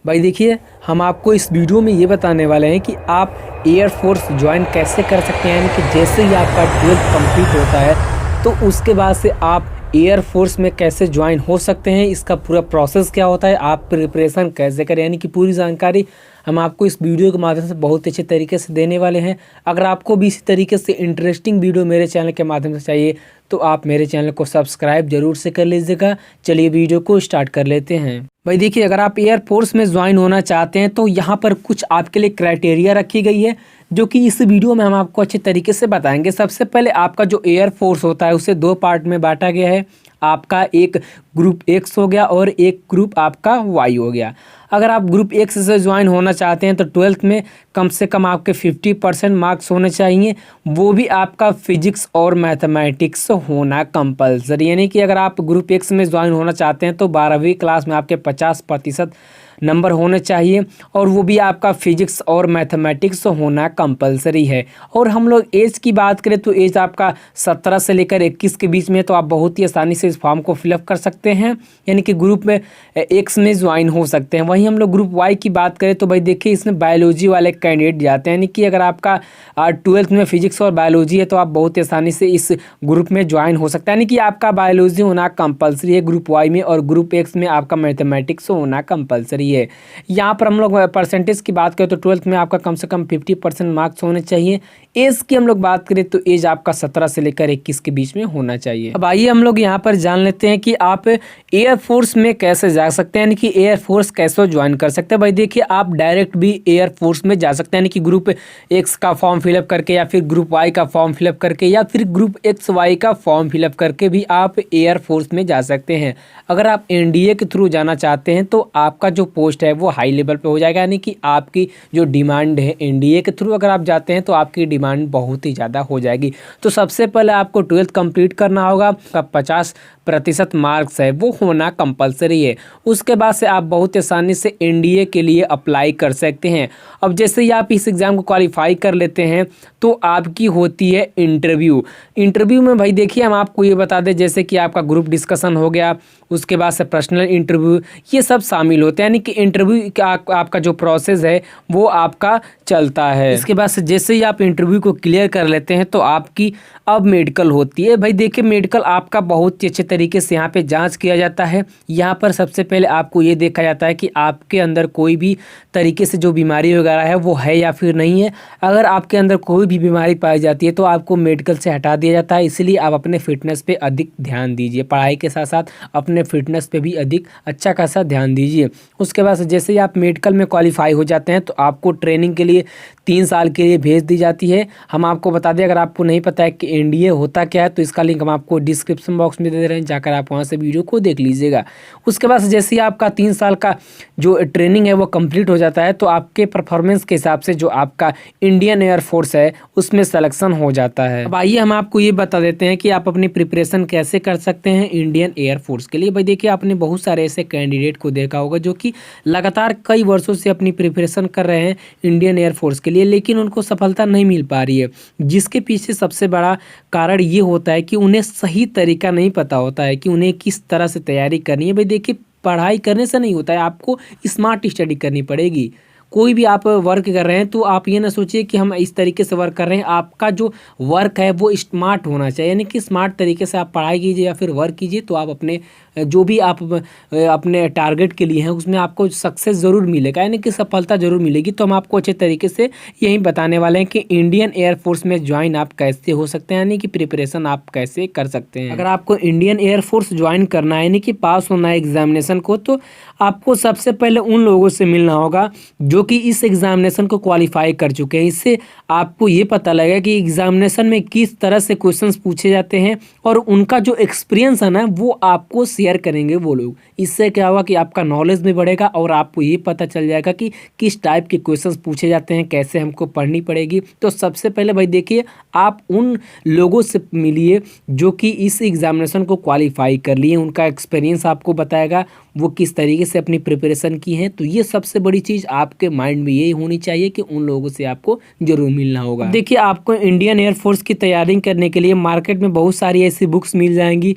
भाई देखिए, हम आपको इस वीडियो में ये बताने वाले हैं कि आप एयरफोर्स ज्वाइन कैसे कर सकते हैं। यानी कि जैसे ही आपका 12th कंप्लीट होता है तो उसके बाद से आप एयरफोर्स में कैसे ज्वाइन हो सकते हैं, इसका पूरा प्रोसेस क्या होता है, आप प्रिपरेशन कैसे करें, यानी कि पूरी जानकारी हम आपको इस वीडियो के माध्यम से बहुत अच्छे तरीके से देने वाले हैं। अगर आपको भी इसी तरीके से इंटरेस्टिंग वीडियो मेरे चैनल के माध्यम से चाहिए तो आप मेरे चैनल को सब्सक्राइब जरूर से कर लीजिएगा। चलिए वीडियो को स्टार्ट कर लेते हैं। भाई देखिए, अगर आप एयरफोर्स में ज्वाइन होना चाहते हैं तो यहाँ पर कुछ आपके लिए क्राइटेरिया रखी गई है जो कि इस वीडियो में हम आपको अच्छे तरीके से बताएंगे। सबसे पहले आपका जो एयरफोर्स होता है उसे दो पार्ट में बांटा गया है। आपका एक ग्रुप एक्स हो गया और एक ग्रुप आपका वाई हो गया। अगर आप ग्रुप एक्स से ज्वाइन होना चाहते हैं तो 12th में कम से कम आपके 50% मार्क्स होने चाहिए, वो भी आपका फिजिक्स और मैथमेटिक्स होना कंपलसरी। यानी कि अगर आप ग्रुप एक्स में ज्वाइन होना चाहते हैं तो 12वीं क्लास में आपके 50% नंबर होने चाहिए और वो भी आपका फिजिक्स और मैथमेटिक्स होना कंपलसरी है। और हम लोग एज की बात करें तो एज आपका 17 से लेकर 21 के बीच में, तो आप बहुत ही आसानी से इस फॉर्म को फिलअप कर सकते हैं, यानी कि ग्रुप में एक्स में ज्वाइन हो सकते हैं। वहीं हम लोग ग्रुप वाई की बात करें तो भाई देखिए, इसमें बायोलॉजी वाले कैंडिडेट जाते हैं। यानी कि अगर आपका 12th में फिजिक्स और बायोलॉजी है तो आप बहुत ही आसानी से इस ग्रुप में ज्वाइन हो सकते हैं। यानी कि आपका बायोलॉजी होना कंपलसरी है ग्रुप वाई में, और ग्रुप एक्स में आपका मैथमेटिक्स होना कंपलसरी है। यहाँ पर हम लोग परसेंटेज की बात करें तो 12th में आपका कम से कम 50% मार्क्स होने चाहिए। एज की हम लोग बात करें तो एज आपका 17 से लेकर 21 के बीच में होना चाहिए। अब आइए हम लोग यहाँ पर जान लेते हैं कि आप एयरफोर्स में कैसे जा सकते हैं, यानी कि एयरफोर्स कैसे ज्वाइन कर सकते हैं। भाई देखिए, आप डायरेक्ट भी एयरफोर्स में जा सकते हैं, यानी कि ग्रुप एक्स का फॉर्म फिलअप करके या फिर ग्रुप वाई का फॉर्म फिलअप करके या फिर ग्रुप एक्स वाई का फॉर्म फिलअप करके भी आप एयरफोर्स में जा सकते हैं। अगर आप एनडीए के थ्रू जाना चाहते हैं तो आपका जो पोस्ट है वो हाई लेवल पे हो जाएगा, यानी कि आपकी जो डिमांड है एनडीए के थ्रू अगर आप जाते हैं तो आपकी डिमांड बहुत ही ज़्यादा हो जाएगी। तो सबसे पहले आपको 12th कंप्लीट करना होगा, आपका 50% मार्क्स है वो होना कंपलसरी है। उसके बाद से आप बहुत आसानी से एनडीए के लिए अप्लाई कर सकते हैं। अब जैसे ही आप इस एग्ज़ाम को क्वालिफाई कर लेते हैं तो आपकी होती है इंटरव्यू में भाई देखिए, हम आपको ये बता दें जैसे कि आपका ग्रुप डिस्कशन हो गया, उसके बाद से पर्सनल इंटरव्यू, ये सब शामिल होते हैं। यानी कि इंटरव्यू का आपका जो प्रोसेस है वो आपका चलता है। इसके बाद से जैसे ही आप इंटरव्यू को क्लियर कर लेते हैं तो आपकी अब मेडिकल होती है। भाई देखिए, मेडिकल आपका बहुत ही अच्छे तरीके से यहाँ पे जांच किया जाता है। यहाँ पर सबसे पहले आपको ये देखा जाता है कि आपके अंदर कोई भी तरीके से जो बीमारी वगैरह है वो है या फिर नहीं है। अगर आपके अंदर कोई भी बीमारी पाई जाती है तो आपको मेडिकल से हटा दिया जाता है। इसलिए आप अपने फिटनेस पे अधिक ध्यान दीजिए, पढ़ाई के साथ साथ अपने फिटनेस पे भी अधिक अच्छा खासा ध्यान दीजिए। उसके बाद जैसे ही आप मेडिकल में क्वालिफाई हो जाते हैं तो आपको ट्रेनिंग के लिए 3 साल के लिए भेज दी जाती है। हम आपको बता दें, अगर आपको नहीं पता है कि एनडीए होता क्या है तो इसका लिंक हम आपको डिस्क्रिप्शन बॉक्स में दे रहे हैं, जाकर आप वहाँ से वीडियो को देख लीजिएगा। उसके बाद जैसे ही आपका 3 साल का जो ट्रेनिंग है वो कंप्लीट हो जाता है तो आपके परफॉर्मेंस के हिसाब से जो आपका इंडियन एयरफोर्स है उसमें सिलेक्शन हो जाता है। अब आइए हम आपको ये बता देते हैं कि आप अपनी प्रिपरेशन कैसे कर सकते हैं इंडियन एयरफोर्स के लिए। भाई देखिए, आपने बहुत सारे ऐसे कैंडिडेट को देखा होगा जो कि लगातार कई वर्षों से अपनी प्रिपरेशन कर रहे हैं इंडियन एयरफोर्स के लिए, लेकिन उनको सफलता नहीं मिल पा रही है। जिसके पीछे सबसे बड़ा कारण ये होता है कि उन्हें सही तरीका नहीं पता होता है कि उन्हें किस तरह से तैयारी करनी है। भाई देखिए, पढ़ाई करने से नहीं होता है, आपको स्मार्ट स्टडी करनी पड़ेगी। कोई भी आप वर्क कर रहे हैं तो आप ये ना सोचिए कि हम इस तरीके से वर्क कर रहे हैं। आपका जो वर्क है वो स्मार्ट होना चाहिए, यानी कि स्मार्ट तरीके से आप पढ़ाई कीजिए या फिर वर्क कीजिए तो आप अपने जो भी आप अपने टारगेट के लिए हैं उसमें आपको सक्सेस ज़रूर मिलेगा, यानी कि सफलता ज़रूर मिलेगी। तो हम आपको अच्छे तरीके से यही बताने वाले हैं कि इंडियन एयरफोर्स में ज्वाइन आप कैसे हो सकते हैं, यानी कि प्रिपरेशन आप कैसे कर सकते हैं। अगर आपको इंडियन एयरफोर्स ज्वाइन करना है, यानी कि पास होना है एग्जामिनेशन को, तो आपको सबसे पहले उन लोगों से मिलना होगा जो कि इस एग्जामिनेशन को क्वालिफाई कर चुके हैं। इससे आपको ये पता लगेगा कि एग्जामिनेशन में किस तरह से क्वेश्चंस पूछे जाते हैं और उनका जो एक्सपीरियंस है ना वो आपको शेयर करेंगे वो लोग। इससे क्या होगा कि आपका नॉलेज भी बढ़ेगा और आपको ये पता चल जाएगा कि किस टाइप के क्वेश्चंस पूछे जाते हैं, कैसे हमको पढ़नी पड़ेगी। तो सबसे पहले भाई देखिए, आप उन लोगों से मिलिए जो कि इस एग्जामिनेशन को क्वालिफाई कर लिए, उनका एक्सपीरियंस आपको बताएगा वो किस तरीके से अपनी प्रिपरेशन की है। तो ये सबसे बड़ी चीज़ आपके माइंड में यही होनी चाहिए कि उन लोगों से आपको जरूर मिलना होगा। देखिए, आपको इंडियन एयरफोर्स की तैयारी करने के लिए मार्केट में बहुत सारी ऐसी बुक्स मिल जाएंगी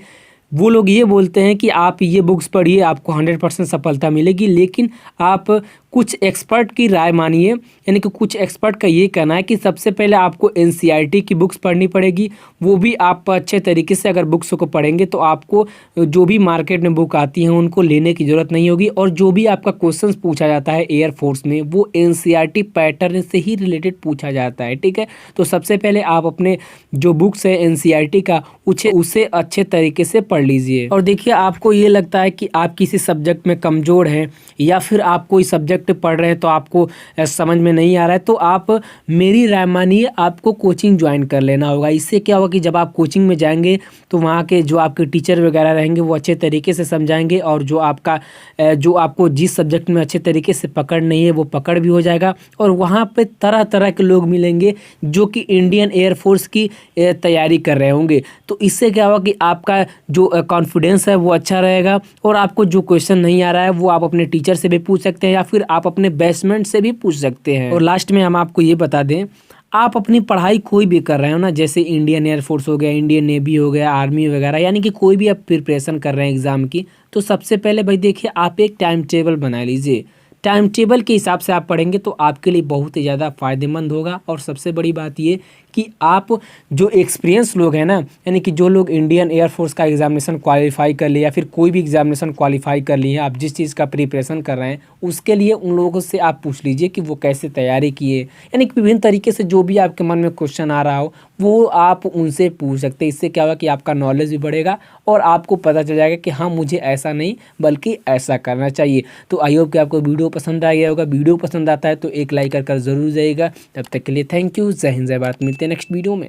वो लोग ये बोलते हैं कि आप ये बुक्स पढ़िए, आपको 100% सफलता मिलेगी, लेकिन आप कुछ एक्सपर्ट की राय मानिए। यानी कि कुछ एक्सपर्ट का ये कहना है कि सबसे पहले आपको एनसीईआरटी की बुक्स पढ़नी पड़ेगी। वो भी आप अच्छे तरीके से अगर बुक्स को पढ़ेंगे तो आपको जो भी मार्केट में बुक आती हैं उनको लेने की ज़रूरत नहीं होगी, और जो भी आपका क्वेश्चंस पूछा जाता है एयरफोर्स में वो एनसीईआरटी पैटर्न से ही रिलेटेड पूछा जाता है। ठीक है, तो सबसे पहले आप अपने जो बुक्स है एनसीईआरटी का उसे अच्छे तरीके से पढ़ लीजिए। और देखिए, आपको ये लगता है कि आप किसी सब्जेक्ट में कमज़ोर हैं या फिर आप कोई सब्जेक्ट पढ़ रहे हैं तो आपको समझ में नहीं आ रहा है, तो आप मेरी राय मानिए, आपको कोचिंग ज्वाइन कर लेना होगा। इससे क्या होगा कि जब आप कोचिंग में जाएंगे तो वहाँ के जो आपके टीचर वगैरह रहेंगे वो अच्छे तरीके से समझाएंगे, और जो आपको जिस सब्जेक्ट में अच्छे तरीके से पकड़ नहीं है वो पकड़ भी हो जाएगा। और वहाँ पे तरह तरह के लोग मिलेंगे जो कि इंडियन एयरफोर्स की तैयारी कर रहे होंगे। तो इससे क्या होगा कि आपका जो कॉन्फिडेंस है वो अच्छा रहेगा, और आपको जो क्वेश्चन नहीं आ रहा है वो आप अपने टीचर से भी पूछ सकते हैं या फिर आप अपने बेसमेंट से भी पूछ सकते हैं। और लास्ट में हम आपको ये बता दें, आप अपनी पढ़ाई कोई भी कर रहे हो ना, जैसे इंडियन एयरफोर्स हो गया, इंडियन नेवी हो गया, आर्मी वगैरह, यानी कि कोई भी आप प्रिपरेशन कर रहे हैं एग्ज़ाम की, तो सबसे पहले भाई देखिए, आप एक टाइम टेबल बना लीजिए। टाइम टेबल के हिसाब से आप पढ़ेंगे तो आपके लिए बहुत ही ज़्यादा फ़ायदेमंद होगा। और सबसे बड़ी बात ये कि आप जो एक्सपीरियंस लोग हैं ना, यानी कि जो लोग इंडियन एयरफोर्स का एग्जामिनेशन क्वालिफाई कर लिए या फिर कोई भी एग्जामिनेशन क्वालिफाई कर लिए, आप जिस चीज़ का प्रिपरेशन कर रहे हैं उसके लिए उन लोगों से आप पूछ लीजिए कि वो कैसे तैयारी किए। यानी कि विभिन्न तरीके से जो भी आपके मन में क्वेश्चन आ रहा हो वो आप उनसे पूछ सकते हैं। इससे क्या होगा कि आपका नॉलेज भी बढ़ेगा और आपको पता चल जाएगा कि हाँ, मुझे ऐसा नहीं बल्कि ऐसा करना चाहिए। तो आई होप कि आपको वीडियो पसंद आ गया होगा। वीडियो पसंद आता है तो एक लाइक कर ज़रूर जाइएगा। तब तक के लिए थैंक यू। जय हिंद, जय भारत। मिलते हैं नेक्स्ट वीडियो में।